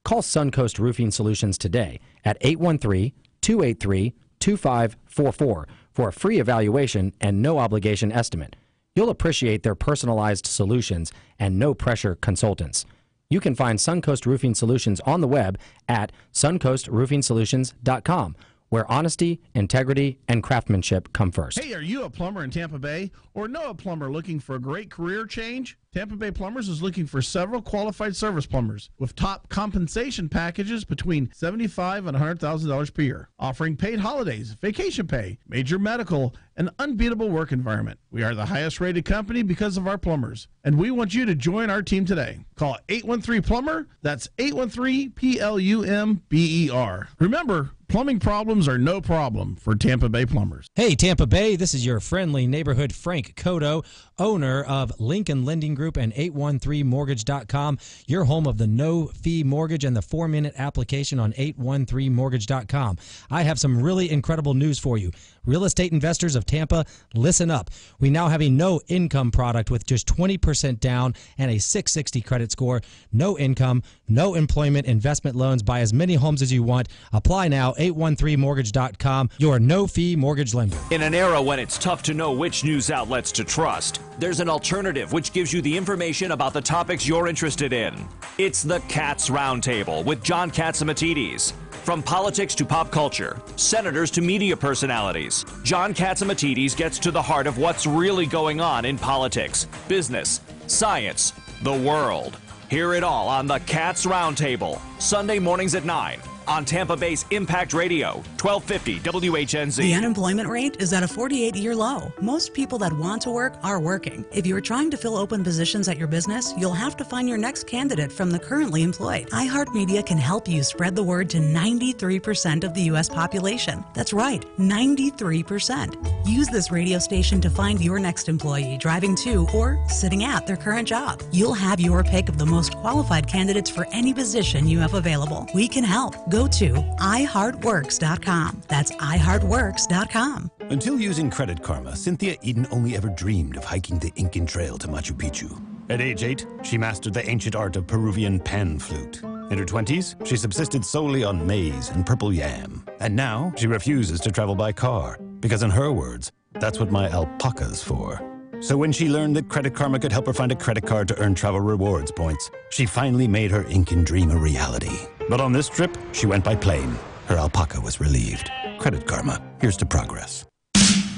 Call Suncoast Roofing Solutions today at 813-283-2544 for a free evaluation and no obligation estimate. You'll appreciate their personalized solutions and no-pressure consultants. You can find Suncoast Roofing Solutions on the web at suncoastroofingsolutions.com where honesty, integrity, and craftsmanship come first. Hey, are you a plumber in Tampa Bay or know a plumber looking for a great career change? TampaBay Plumbers is looking for several qualified service plumbers with top compensation packages between $75,000 and $100,000 per year, offering paid holidays, vacation pay, major medical, and unbeatable work environment. We are the highest rated company because of our plumbers, and we want you to join our team today. Call 813-PLUMBER. That's 813-PLUMBER. Remember, plumbing problems are no problem for Tampa Bay Plumbers. Hey, Tampa Bay, this is your friendly neighborhood Frank Coto, owner of Lincoln Lending Group and 813mortgage.com, your home of the no-fee mortgage and the 4-minute application on 813mortgage.com. I have some really incredible news for you. Real estate investors of Tampa, listen up. We now have a no-income product with just 20% down and a 660 credit score. No income, no employment, investment loans. Buy as many homes as you want. Apply now, 813mortgage.com, your no-fee mortgage lender. In an era when it's tough to know which news outlets to trust, there's an alternative which gives you the information about the topics you're interested in. It's the Katz Roundtable with John Katzimatidis. From politics to pop culture, senators to media personalities, John Katzimatidis gets to the heart of what's really going on in politics, business, science, the world. Hear it all on the Katz Roundtable, Sunday mornings at 9 on Tampa Bay's Impact Radio, 1250 WHNZ. The unemployment rate is at a 48-year low. Most people that want to work are working. If you're trying to fill open positions at your business, you'll have to find your next candidate from the currently employed. iHeartMedia can help you spread the word to 93% of the U.S. population. That's right, 93%. Use this radio station to find your next employee driving to or sitting at their current job. You'll have your pick of the most qualified candidates for any position you have available. We can help. Go to iHeartWorks.com. That's iHeartWorks.com. Until using Credit Karma, Cynthia Eden only ever dreamed of hiking the Incan Trail to Machu Picchu. At age 8, she mastered the ancient art of Peruvian pan flute. In her 20s, she subsisted solely on maize and purple yam. And now, she refuses to travel by car, because in her words, that's what my alpaca's for. So when she learned that Credit Karma could help her find a credit card to earn travel rewards points, she finally made her Incan dream a reality. But on this trip, she went by plane. Her alpaca was relieved. Credit Karma. Here's to progress.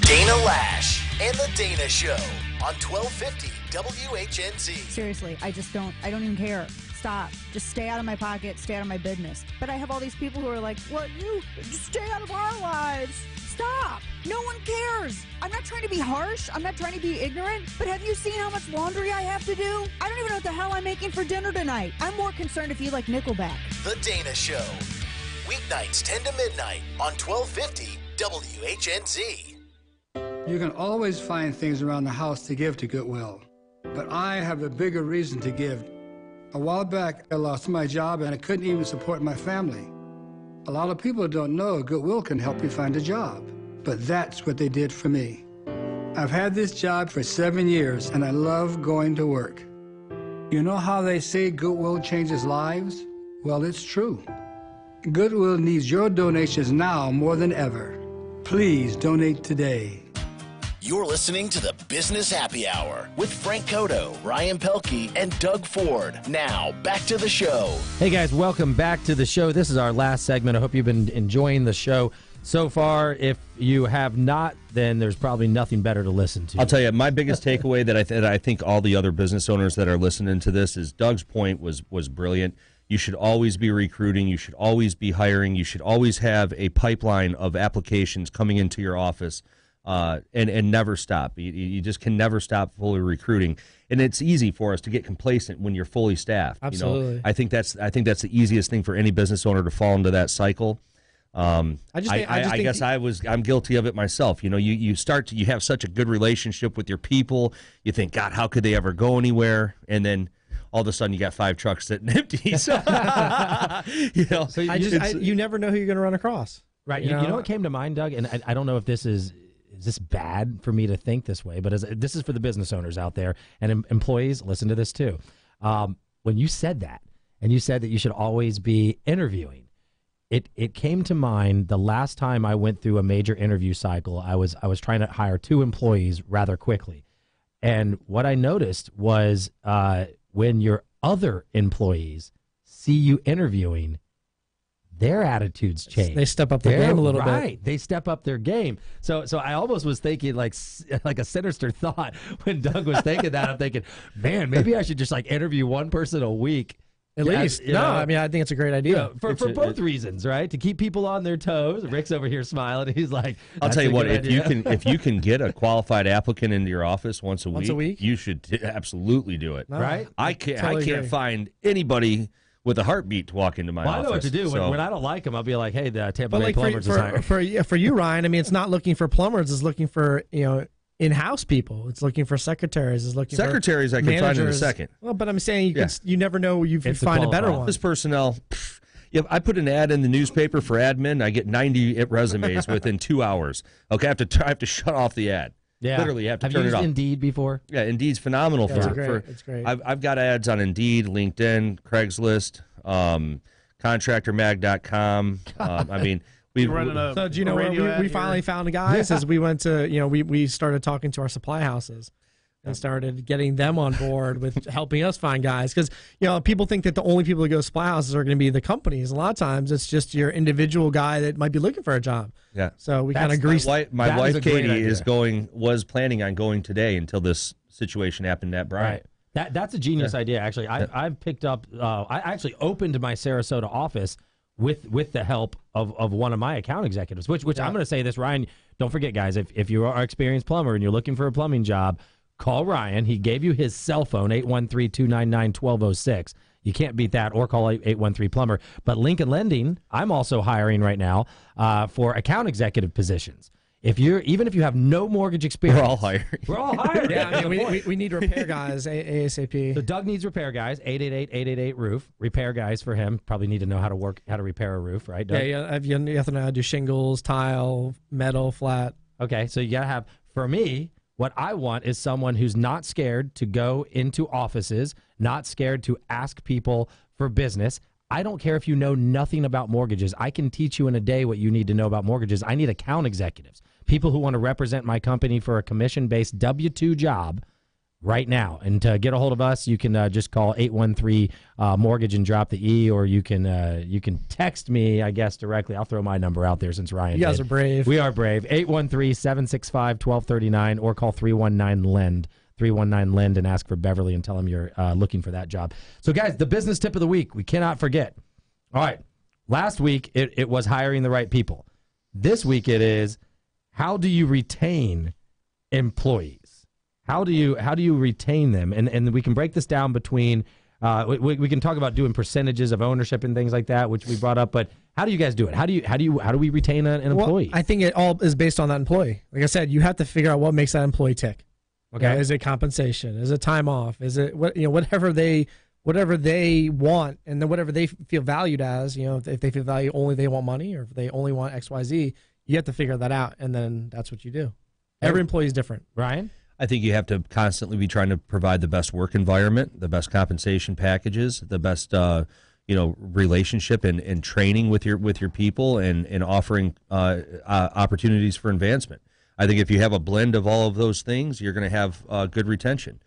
Dana Lash and the Dana Show on 1250 WHNZ. Seriously, I don't even care. Stop. Just stay out of my pocket, stay out of my business. But I have all these people who are like, well, you just stay out of our lives. Stop. No one cares. I'm not trying to be harsh. I'm not trying to be ignorant. But have you seen how much laundry I have to do? I don't even know what the hell I'm making for dinner tonight. I'm more concerned if you like Nickelback. The Dana Show. Weeknights 10 to midnight on 1250 WHNZ. You can always find things around the house to give to Goodwill. But I have a bigger reason to give. A while back, I lost my job and I couldn't even support my family. A lot of people don't know Goodwill can help you find a job, but that's what they did for me. I've had this job for 7 years and I love going to work. You know how they say Goodwill changes lives? Well, it's true. Goodwill needs your donations now more than ever. Please donate today. You're listening to the Business Happy Hour with Frank Coto, Ryan Pelky, and Doug Ford. Now, back to the show. Hey, guys, welcome back to the show. This is our last segment. I hope you've been enjoying the show so far. If you have not, then there's probably nothing better to listen to. I'll tell you, my biggest takeaway that I think all the other business owners that are listening to this is Doug's point was brilliant. You should always be recruiting. You should always be hiring. You should always have a pipeline of applications coming into your office. And never stop. You just can never stop fully recruiting, and it's easy for us to get complacent when you're fully staffed. Absolutely. You know, I think that's the easiest thing for any business owner to fall into that cycle. I'm guilty of it myself. You know, you have such a good relationship with your people. You think, God, how could they ever go anywhere? And then all of a sudden you got 5 trucks sitting empty. So, you never know who you're going to run across. Right. You know what came to mind, Doug? And I don't know if this is this bad for me to think this way, but this is for the business owners out there and employees. Listen to this too. When you said that, and you said that you should always be interviewing, it came to mind the last time I went through a major interview cycle. I was trying to hire 2 employees rather quickly, and what I noticed was when your other employees see you interviewing, their attitudes change. They step up their game a little bit. Right. They step up their game. So I almost was thinking like a sinister thought when Doug was thinking that. I'm thinking, man, maybe I should just like interview one person a week. At least. No, I mean, I think it's a great idea. For both reasons, right? To keep people on their toes. Rick's over here smiling. He's like, I'll tell you what, if you can get a qualified applicant into your office once a week, you should absolutely do it. Right? I can't find anybody with a heartbeat to walk into my office. I know what to do. So. When I don't like them, I'll be like, hey, the Tampa Bay Plumbers is hiring. For you, Ryan, I mean, it's not looking for plumbers. It's looking for, in-house people. It's looking for secretaries. It's looking secretaries for I can find in a second. Well, but I'm saying you never know. You find a better one. Office personnel. Yeah, I put an ad in the newspaper for admin. I get 90 resumes within 2 hours. Okay, I have to shut off the ad. Yeah. Literally, have to turn it off. Have you used Indeed before? Yeah, Indeed's phenomenal It's great. I've got ads on Indeed, LinkedIn, Craigslist, contractormag.com. I mean, so do you know where we finally found the guys? As we went to, we started talking to our supply houses and started getting them on board with helping us find guys. Because, people think that the only people that go to supply houses are going to be the companies. A lot of times it's just your individual guy that might be looking for a job. Yeah. So we kind of greased. My wife Katie was planning on going today until this situation happened at Bryant. Right. That's a genius idea, actually. I've picked up, I actually opened my Sarasota office with the help of one of my account executives, which I'm going to say this, Ryan, don't forget, guys, if you are an experienced plumber and you're looking for a plumbing job, call Ryan. He gave you his cell phone, 813-299-1206. You can't beat that, or call 813-PLUMBER. But Lincoln Lending, I'm also hiring right now for account executive positions. Even if you have no mortgage experience, we're all hiring. We're all hiring. Yeah, I mean, we need repair guys ASAP. So Doug needs repair guys. 888-888-ROOF. Repair guys for him. Probably need to know how to repair a roof, right, Doug? Yeah, you have to know how to do shingles, tile, metal, flat. Okay, so you gotta have. For me, what I want is someone who's not scared to go into offices, not scared to ask people for business. I don't care if you know nothing about mortgages. I can teach you in a day what you need to know about mortgages. I need account executives, people who want to represent my company for a commission-based W-2 job right now. And to get a hold of us, you can just call 813-MORTGAGE and drop the E, or you can text me, I guess, directly. I'll throw my number out there since Ryan You guys are brave. We are brave. 813-765-1239, or call 319-LEND. 319-LEND, and ask for Beverly and tell them you're looking for that job. So, guys, the business tip of the week, we cannot forget. All right, last week it was hiring the right people. This week it is, how do you retain employees? How do you retain them? And we can break this down between we can talk about doing percentages of ownership and things like that, which we brought up. But how do you guys do it? How do we retain an employee? Well, I think it all is based on that employee. Like I said, you have to figure out what makes that employee tick. Okay, is it compensation? Is it time off? Is it whatever they want, and then whatever they feel valued as. If they feel value only they want money, or if they only want XYZ, you have to figure that out, and then that's what you do. Every employee is different. Ryan? I think you have to constantly be trying to provide the best work environment, the best compensation packages, the best relationship and training with your people, and offering opportunities for advancement. I think if you have a blend of all of those things, you're going to have good retention.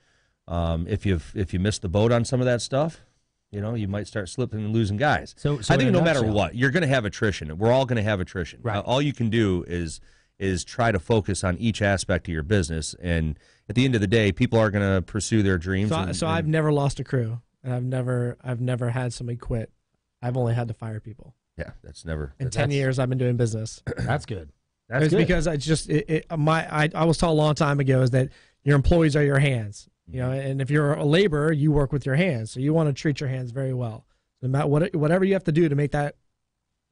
If you miss the boat on some of that stuff, you might start slipping and losing guys. So I think no matter what, you're going to have attrition. We're all going to have attrition. Right. All you can do is try to focus on each aspect of your business, and at the end of the day, people are going to pursue their dreams. So I've never lost a crew, and I've never had somebody quit. I've only had to fire people. Yeah, that's never. In 10 years, I've been doing business. That's good. It's because I was taught a long time ago is that your employees are your hands, and if you're a laborer, you work with your hands, so you want to treat your hands very well. No matter whatever you have to do to make that,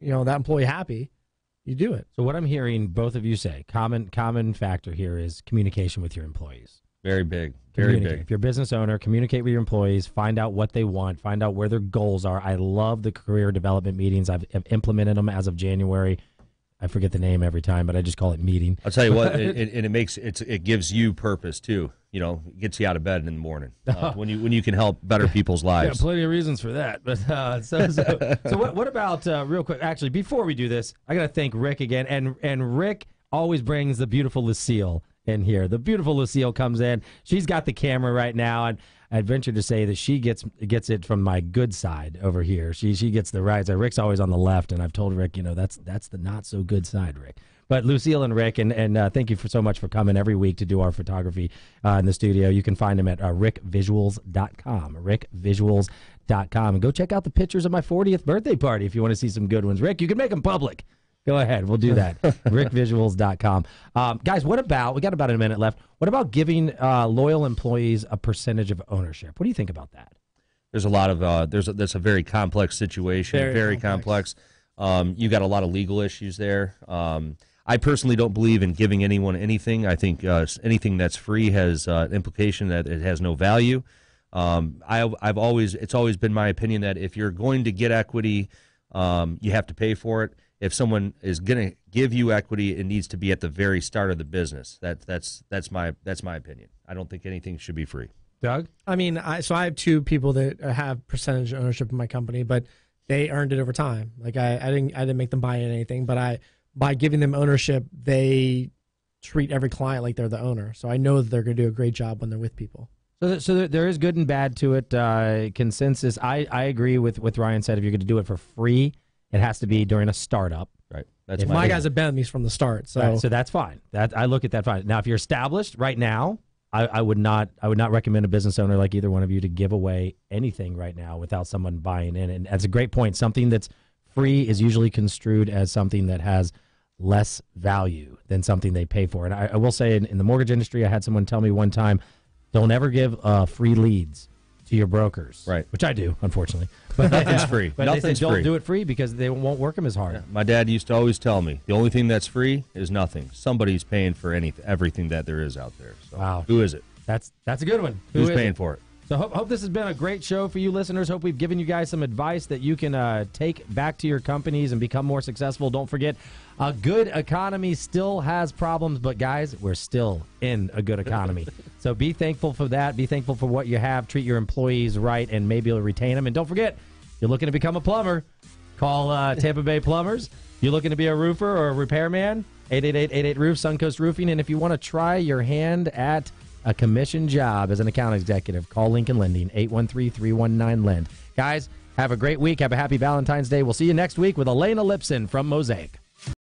that employee happy, you do it. So what I'm hearing both of you say, common factor here is communication with your employees. Very big, very big. If you're a business owner, communicate with your employees, find out what they want, find out where their goals are. I love the career development meetings. I've implemented them as of January. I forget the name every time, but I just call it meeting. I'll tell you what, it gives you purpose too. It gets you out of bed in the morning when you can help better people's lives. Yeah, plenty of reasons for that. But so what about real quick? Actually, before we do this, I got to thank Rick again, and Rick always brings the beautiful Lucille in here. The beautiful Lucille comes in. She's got the camera right now, I'd venture to say that she gets it from my good side over here. She gets the right side. Rick's always on the left, and I've told Rick, that's the not so good side, Rick. But Lucille and Rick, and thank you so much for coming every week to do our photography in the studio. You can find them at rickvisuals.com, rickvisuals.com. And go check out the pictures of my 40th birthday party if you want to see some good ones. Rick, you can make them public. Go ahead. We'll do that. rickvisuals.com. Guys, we got about a minute left. What about giving loyal employees a percentage of ownership? What do you think about that? There's a lot of that's a very complex situation, very complex. You got a lot of legal issues there. I personally don't believe in giving anyone anything. I think anything that's free has an implication that it has no value. It's always been my opinion that if you're going to get equity, you have to pay for it. If someone is going to give you equity, it needs to be at the very start of the business. That's my opinion. I don't think anything should be free. Doug? I mean, I have two people that have percentage ownership in my company, but they earned it over time. Like I didn't make them buy in anything, but by giving them ownership, they treat every client like they're the owner. So I know that they're going to do a great job when they're with people. So there is good and bad to it. Consensus. I agree with Ryan said. If you're going to do it for free, it has to be during a startup. Right. That's my guys have been with me from the start. So right, so that's fine. I look at that fine. Now, if you're established right now, I would not recommend a business owner like either one of you to give away anything right now without someone buying in. And that's a great point. Something that's free is usually construed as something that has less value than something they pay for. And I will say in the mortgage industry, I had someone tell me one time, don't ever give free leads to your brokers. Right. Which I do, unfortunately. But nothing's free. But Nothing's they said, don't free. do it free because they won't work them as hard. Yeah. My dad used to always tell me, the only thing that's free is nothing. Somebody's paying for everything that there is out there. So wow. Who is it? That's a good one. Who's paying for it? So hope this has been a great show for you listeners. Hope we've given you guys some advice that you can take back to your companies and become more successful. Don't forget, a good economy still has problems, but guys, we're still in a good economy. So be thankful for that. Be thankful for what you have. Treat your employees right, and maybe you'll retain them. And don't forget, if you're looking to become a plumber, call Tampa Bay Plumbers. You're looking to be a roofer or a repairman, 888-88-ROOF, Suncoast Roofing. And if you want to try your hand at a commission job as an account executive, call Lincoln Lending, 813-319-LEND. Guys, have a great week. Have a happy Valentine's Day. We'll see you next week with Elena Lipson from Mosaic.